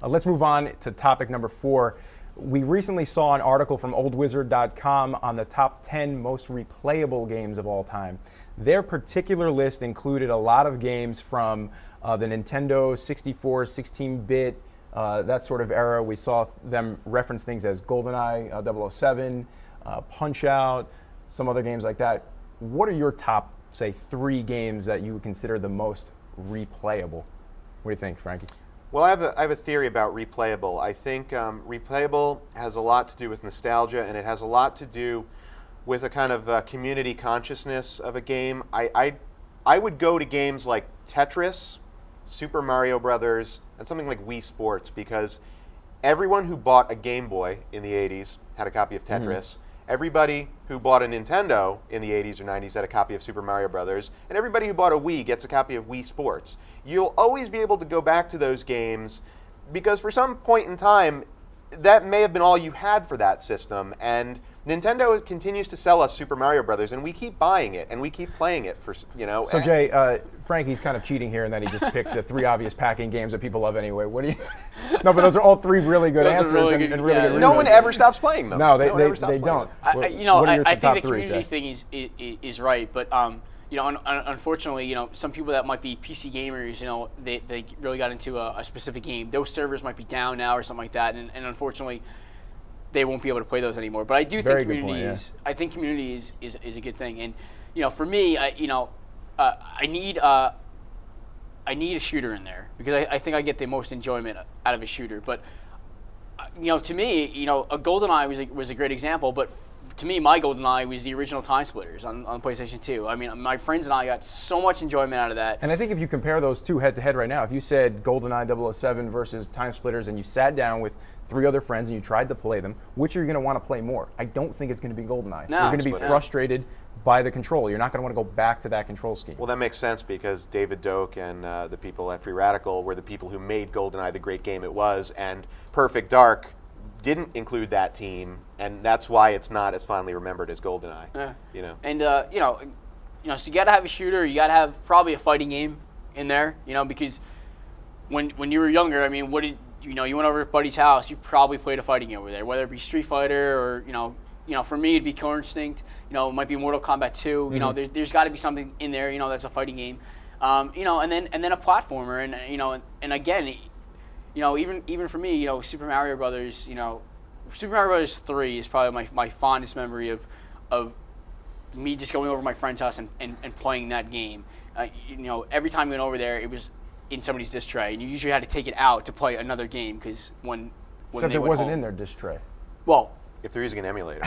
Let's move on to topic number 4. We recently saw an article from oldwizard.com on the top 10 most replayable games of all time. Their particular list included a lot of games from the Nintendo 64, 16-bit, that sort of era. We saw them reference things as GoldenEye 007, Punch-Out, some other games like that. What are your top, say, 3 games that you would consider the most replayable? What do you think, Frankie? Well, I have a theory about replayable. I think replayable has a lot to do with nostalgia, and it has a lot to do with a kind of community consciousness of a game. I would go to games like Tetris, Super Mario Brothers, and something like Wii Sports, because everyone who bought a Game Boy in the 80s had a copy of Tetris. Mm-hmm. Everybody who bought a Nintendo in the 80s or 90s had a copy of Super Mario Brothers, and everybody who bought a Wii gets a copy of Wii Sports. You'll always be able to go back to those games because for some point in time, that may have been all you had for that system, and Nintendo continues to sell us Super Mario Brothers, and we keep buying it, and we keep playing it for, you know. So Jay, Frankie's kind of cheating here in that he just picked the 3 obvious packing games that people love anyway. What do you? No, but those are all 3 really good answers and really good reasons. No one ever stops playing them. No, they don't. I think the community thing is right, but unfortunately, some people that might be PC gamers, they really got into a specific game. Those servers might be down now or something like that, and unfortunately, they won't be able to play those anymore. But I do think community is a good thing. And for me, I need a shooter in there because I think I get the most enjoyment out of a shooter. But to me, a GoldenEye was a great example. But to me, my GoldenEye was the original Time Splitters on PlayStation 2. I mean, my friends and I got so much enjoyment out of that. And I think if you compare those two head to head right now, if you said GoldenEye 007 versus Time Splitters and you sat down with 3 other friends and you tried to play them, which are you going to want to play more? I don't think it's going to be GoldenEye. No, you're going to be frustrated by the control. You're not going to want to go back to that control scheme. Well, that makes sense because David Doak and the people at Free Radical were the people who made GoldenEye the great game it was, and Perfect Dark didn't include that team, and that's why it's not as fondly remembered as GoldenEye. Yeah. And so you got to have a shooter. You got to have probably a fighting game in there. Because when you were younger, I mean, you went over to buddy's house. You probably played a fighting game over there, whether it be Street Fighter or for me it'd be Killer Instinct. It might be Mortal Kombat 2. Mm-hmm. There's got to be something in there. That's a fighting game. And then a platformer, and again. Even for me, Super Mario Brothers, Super Mario Brothers 3 is probably my fondest memory of me just going over to my friend's house and playing that game. Every time we went over there, it was in somebody's disc tray, and you usually had to take it out to play another game because when except it wasn't in their disc tray. Well, if they're using an emulator.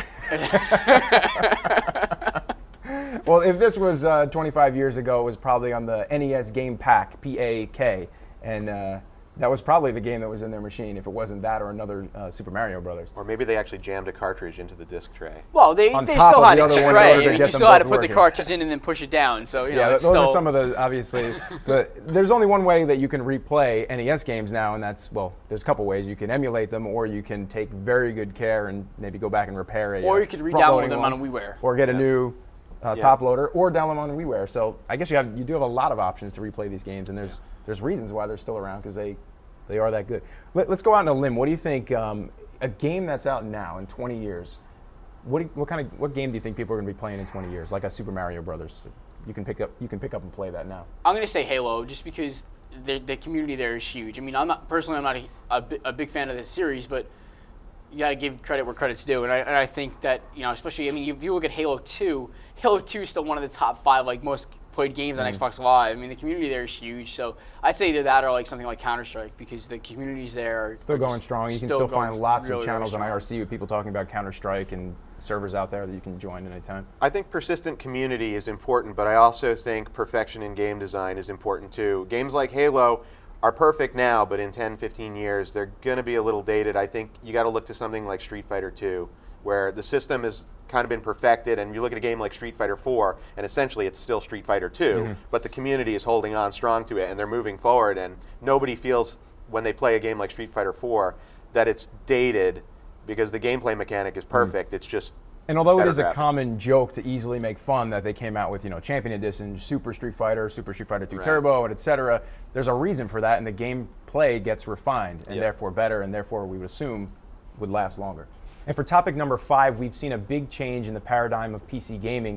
Well, if this was 25 years ago, it was probably on the NES Game Pack, PAK, and that was probably the game that was in their machine, if it wasn't that or another Super Mario Brothers. Or maybe they actually jammed a cartridge into the disc tray. Well, they still had a tray. You still had to put the cartridge in and then push it down. So those are some of the, obviously. So there's only one way that you can replay NES games now, and that's, there's a couple ways. You can emulate them, or you can take very good care and maybe go back and repair it. Or you could re-download them on a WiiWare. Or get a new top loader, or download them on WiiWare. So I guess you do have a lot of options to replay these games, and there's reasons why they're still around, because they are that good. Let's go out on a limb. What do you think, a game that's out now in 20 years, what game do you think people are going to be playing in 20 years, like a Super Mario Brothers? You can pick up and play that now. I'm going to say Halo, just because the community there is huge. I mean, I'm not a big fan of this series, but you got to give credit where credit's due. And I think that, especially, if you look at Halo 2 is still one of the top 5 most played games on Xbox Live. I mean, the community there is huge. So I'd say either that or something like Counter-Strike, because the communities there are still going strong. You can still find lots of channels on IRC with people talking about Counter-Strike and servers out there that you can join anytime. I think persistent community is important, but I also think perfection in game design is important too. Games like Halo are perfect now, but in 10, 15 years, they're going to be a little dated. I think you got to look to something like Street Fighter 2, where the system has kind of been perfected, and you look at a game like Street Fighter 4, and essentially it's still Street Fighter 2, but the community is holding on strong to it, and they're moving forward, and nobody feels when they play a game like Street Fighter 4 that it's dated, because the gameplay mechanic is perfect. It's just And although it better is a graphics. common joke to easily make fun that they came out with, Champion Edition, Super Street Fighter 2 Right. Turbo, and etc., there's a reason for that, and the gameplay gets refined, and Yep. therefore better, and therefore we would assume would last longer. And for topic number 5, we've seen a big change in the paradigm of PC gaming